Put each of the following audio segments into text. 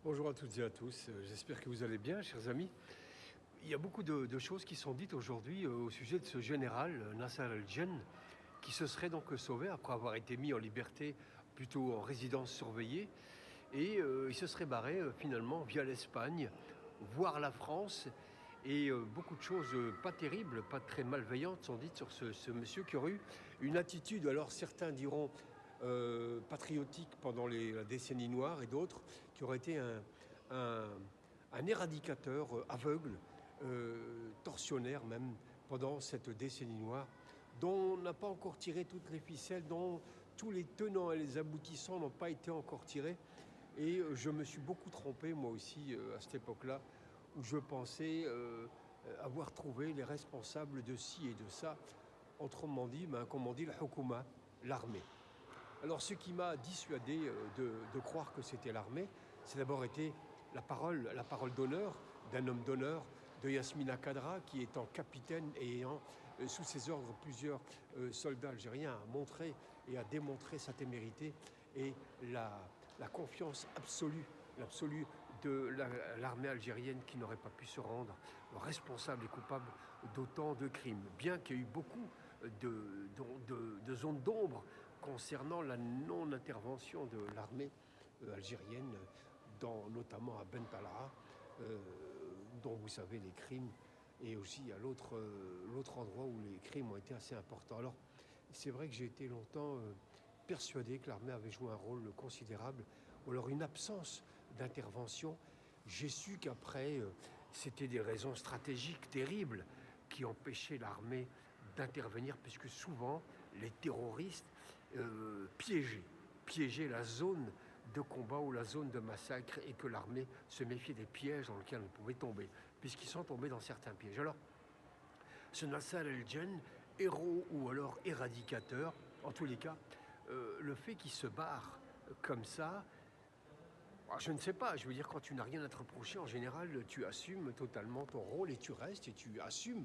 Bonjour à toutes et à tous, j'espère que vous allez bien, chers amis. Il y a beaucoup de choses qui sont dites aujourd'hui au sujet de ce général Nasser El-Djen, qui se serait donc sauvé après avoir été mis en liberté, plutôt en résidence surveillée, et il se serait barré finalement via l'Espagne, voir la France, et beaucoup de choses pas terribles, pas très malveillantes sont dites sur ce monsieur qui aurait eu une attitude, alors certains diront patriotique pendant la décennie noire, et d'autres qui auraient été un- un éradicateur aveugle, tortionnaire même, pendant cette décennie noire, dont on n'a pas encore tiré toutes les ficelles, dont tous les tenants et les aboutissants n'ont pas été encore tirés. Et je me suis beaucoup trompé, moi aussi, à cette époque-là, où je pensais avoir trouvé les responsables de ci et de ça. Autrement dit, comme on dit, la hukuma, l'armée. Alors, ce qui m'a dissuadé de croire que c'était l'armée, c'est d'abord été la parole d'honneur d'un homme d'honneur, de Yasmina Khadra, qui étant capitaine et ayant sous ses ordres plusieurs soldats algériens, a montré et a démontré sa témérité et la confiance l'absolue de l'armée algérienne, qui n'aurait pas pu se rendre responsable et coupable d'autant de crimes. Bien qu'il y ait eu beaucoup de zones d'ombre concernant la non-intervention de l'armée algérienne, notamment à Ben Talha, dont vous savez les crimes, et aussi à l'autre endroit où les crimes ont été assez importants. Alors, c'est vrai que j'ai été longtemps persuadé que l'armée avait joué un rôle considérable, ou alors une absence d'intervention. J'ai su qu'après, c'était des raisons stratégiques terribles qui empêchaient l'armée d'intervenir, puisque souvent les terroristes piégeaient la zone de combat ou la zone de massacre, et que l'armée se méfiait des pièges dans lesquels elle pouvait tomber, puisqu'ils sont tombés dans certains pièges. Alors, ce Nasser El-Djen, héros ou alors éradicateur, en tous les cas, le fait qu'il se barre comme ça, je ne sais pas, je veux dire, quand tu n'as rien à te reprocher, en général, tu assumes totalement ton rôle et tu restes et tu assumes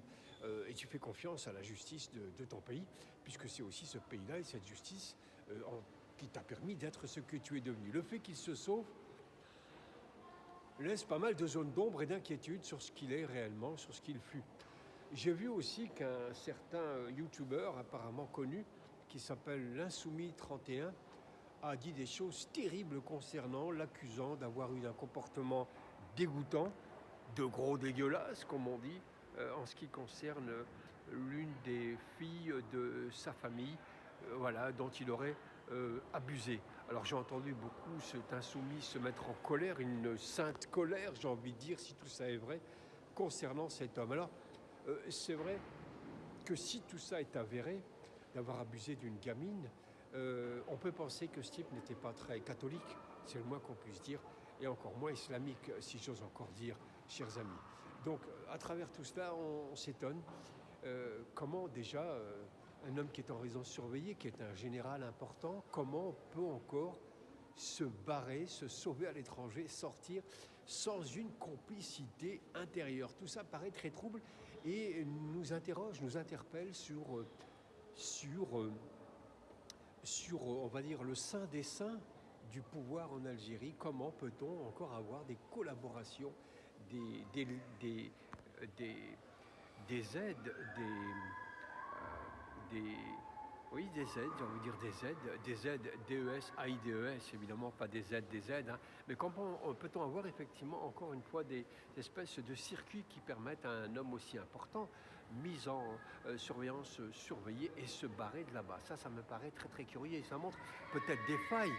et tu fais confiance à la justice de ton pays, puisque c'est aussi ce pays-là et cette justice qui t'a permis d'être ce que tu es devenu. Le fait qu'il se sauve laisse pas mal de zones d'ombre et d'inquiétude sur ce qu'il est réellement, sur ce qu'il fut. J'ai vu aussi qu'un certain youtubeur apparemment connu, qui s'appelle l'Insoumis 31, a dit des choses terribles concernant, l'accusant d'avoir eu un comportement dégoûtant, de gros dégueulasse, comme on dit, en ce qui concerne l'une des filles de sa famille, voilà, dont il aurait abusé. Alors j'ai entendu beaucoup cet insoumis se mettre en colère, une sainte colère, j'ai envie de dire, si tout ça est vrai, concernant cet homme. Alors, c'est vrai que si tout ça est avéré, d'avoir abusé d'une gamine, on peut penser que ce type n'était pas très catholique, c'est le moins qu'on puisse dire, et encore moins islamique, si j'ose encore dire, chers amis. Donc, à travers tout cela, on s'étonne comment déjà un homme qui est en résidence surveillée, qui est un général important, comment peut encore se barrer, se sauver à l'étranger, sortir sans une complicité intérieure. Tout ça paraît très trouble et nous interroge, nous interpelle sur, on va dire, le sein des saints du pouvoir en Algérie. Comment peut-on encore avoir des collaborations, des, des, des aides, des, oui, des aides, j'ai envie de dire des aides DES, AIDS, évidemment pas des aides, hein, mais comment peut-on avoir effectivement encore une fois des espèces de circuits qui permettent à un homme aussi important, mis en surveillance, surveillé, et se barrer de là-bas? Ça me paraît très très curieux, et ça montre peut-être des failles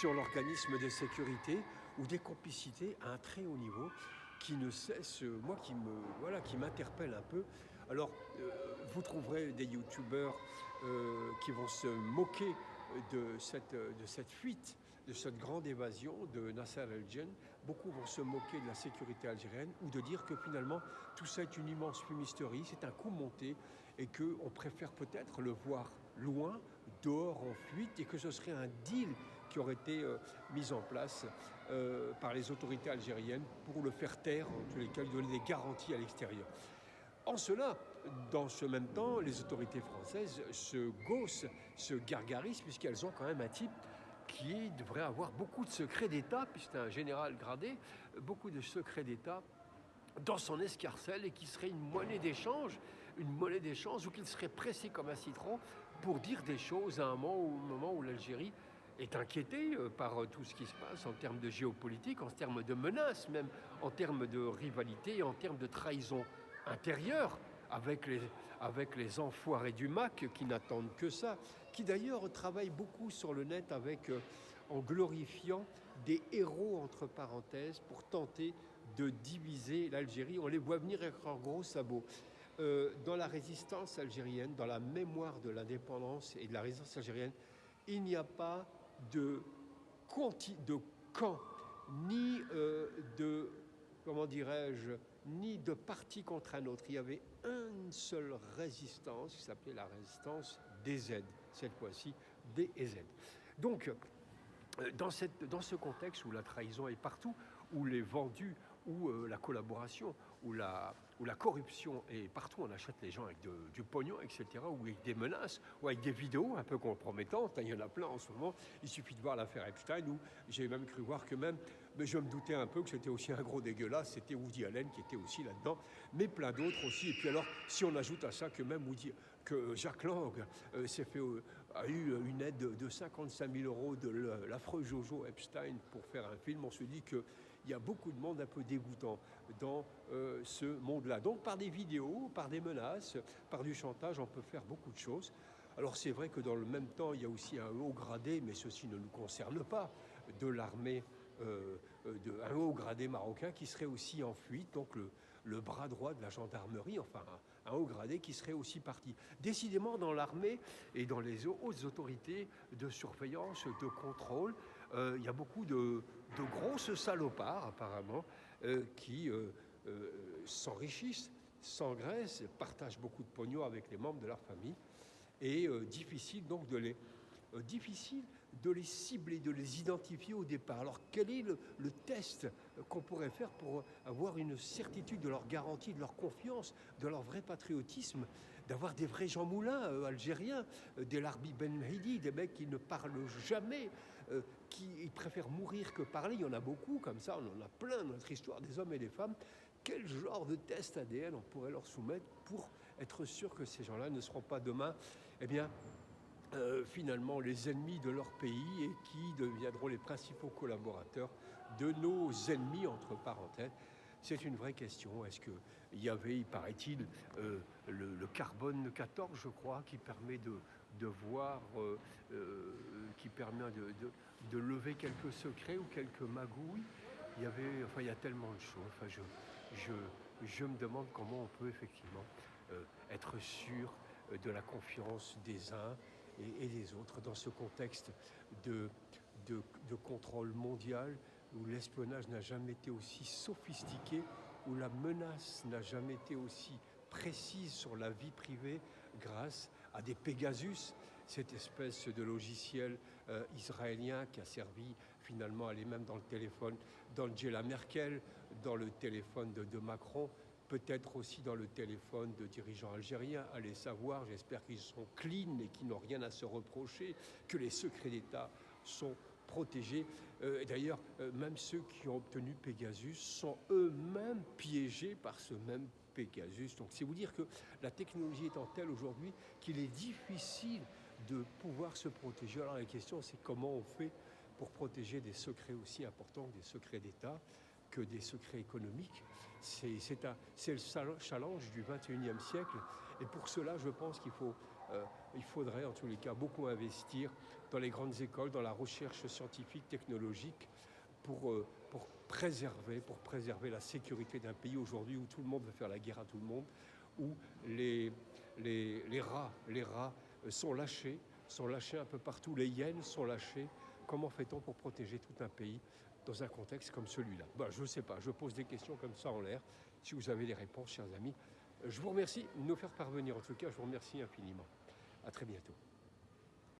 sur l'organisme de sécurité ou des complicités à un très haut niveau qui ne cesse, moi, qui m'interpelle un peu. Alors, vous trouverez des youtubeurs qui vont se moquer de cette fuite, de cette grande évasion de Nasser El-Djen. Beaucoup vont se moquer de la sécurité algérienne, ou de dire que finalement tout ça est une immense fumisterie, c'est un coup monté, et qu'on préfère peut-être le voir loin, dehors en fuite, et que ce serait un deal qui aurait été mis en place par les autorités algériennes pour le faire taire, en tous les cas lui donner des garanties à l'extérieur. En cela, dans ce même temps, les autorités françaises se gaussent, se gargarisent, puisqu'elles ont quand même un type qui devrait avoir beaucoup de secrets d'État, puisque c'est un général gradé, beaucoup de secrets d'État dans son escarcelle, et qui serait une monnaie d'échange ou qu'il serait pressé comme un citron pour dire des choses à un moment où l'Algérie est inquiétée par tout ce qui se passe en termes de géopolitique, en termes de menaces, même en termes de rivalité, en termes de trahison intérieure avec les enfoirés du MAC qui n'attendent que ça, qui d'ailleurs travaillent beaucoup sur le net en glorifiant des héros entre parenthèses pour tenter de diviser l'Algérie. On les voit venir avec leurs gros sabots. Dans la résistance algérienne, dans la mémoire de l'indépendance et de la résistance algérienne, il n'y a pas de camp, ni ni de parti contre un autre. Il y avait une seule résistance qui s'appelait la résistance des Z, cette fois-ci des et Z. Donc, dans ce contexte où la trahison est partout, où les vendus, où la collaboration, où la corruption est partout, on achète les gens avec du pognon, etc., ou avec des menaces, ou avec des vidéos un peu compromettantes, il y en a plein en ce moment, il suffit de voir l'affaire Epstein, où j'ai même cru voir que même, mais je me doutais un peu que c'était aussi un gros dégueulasse, c'était Woody Allen qui était aussi là-dedans, mais plein d'autres aussi, et puis alors, si on ajoute à ça que même que Jacques Lang a eu une aide de 55 000 € de l'affreux Jojo Epstein pour faire un film, on se dit qu'il y a beaucoup de monde un peu dégoûtant dans ce monde-là. Donc par des vidéos, par des menaces, par du chantage, on peut faire beaucoup de choses. Alors c'est vrai que dans le même temps, il y a aussi un haut gradé, mais ceci ne nous concerne pas, de l'armée, un haut gradé marocain qui serait aussi en fuite, donc le bras droit de la gendarmerie, enfin un haut gradé qui serait aussi parti. Décidément, dans l'armée et dans les hautes autorités de surveillance, de contrôle, il y a beaucoup de grosses salopards apparemment qui s'enrichissent, s'engraissent, partagent beaucoup de pognon avec les membres de leur famille, et difficile donc de les cibler, de les identifier au départ. Alors quel est le test qu'on pourrait faire pour avoir une certitude de leur garantie, de leur confiance, de leur vrai patriotisme, d'avoir des vrais Jean Moulin algériens, des Larbi Ben Mehdi, des mecs qui ne parlent jamais, qui préfèrent mourir que parler. Il y en a beaucoup comme ça, on en a plein dans notre histoire, des hommes et des femmes. Quel genre de test ADN on pourrait leur soumettre pour être sûr que ces gens-là ne seront pas demain, finalement les ennemis de leur pays, et qui deviendront les principaux collaborateurs de nos ennemis, entre parenthèses. C'est une vraie question. Est-ce qu'il y avait, il paraît-il, le carbone 14, je crois, qui permet de voir, qui permet de lever quelques secrets ou quelques magouilles. Il y a tellement de choses. Enfin, je me demande comment on peut effectivement être sûr de la confiance des uns et des autres dans ce contexte de contrôle mondial, où l'espionnage n'a jamais été aussi sophistiqué, où la menace n'a jamais été aussi précise sur la vie privée grâce à des Pegasus, cette espèce de logiciel israélien qui a servi finalement à aller même dans le téléphone d'Angela Merkel, dans le téléphone de Macron, peut-être aussi dans le téléphone de dirigeants algériens, allez savoir. J'espère qu'ils sont clean et qu'ils n'ont rien à se reprocher, que les secrets d'État sont protégés. D'ailleurs, même ceux qui ont obtenu Pegasus sont eux-mêmes piégés par ce même Pegasus. Donc c'est vous dire que la technologie étant telle aujourd'hui qu'il est difficile de pouvoir se protéger. Alors la question, c'est comment on fait pour protéger des secrets aussi importants que des secrets d'État, que des secrets économiques. C'est le challenge du 21e siècle. Et pour cela, je pense il faudrait en tous les cas beaucoup investir dans les grandes écoles, dans la recherche scientifique, technologique, pour préserver la sécurité d'un pays aujourd'hui où tout le monde veut faire la guerre à tout le monde, où les rats sont lâchés un peu partout, les hyènes sont lâchées. Comment fait-on pour protéger tout un pays dans un contexte comme celui-là? Je ne sais pas, je pose des questions comme ça en l'air. Si vous avez des réponses, chers amis, je vous remercie de nous faire parvenir. En tout cas, je vous remercie infiniment. À très bientôt.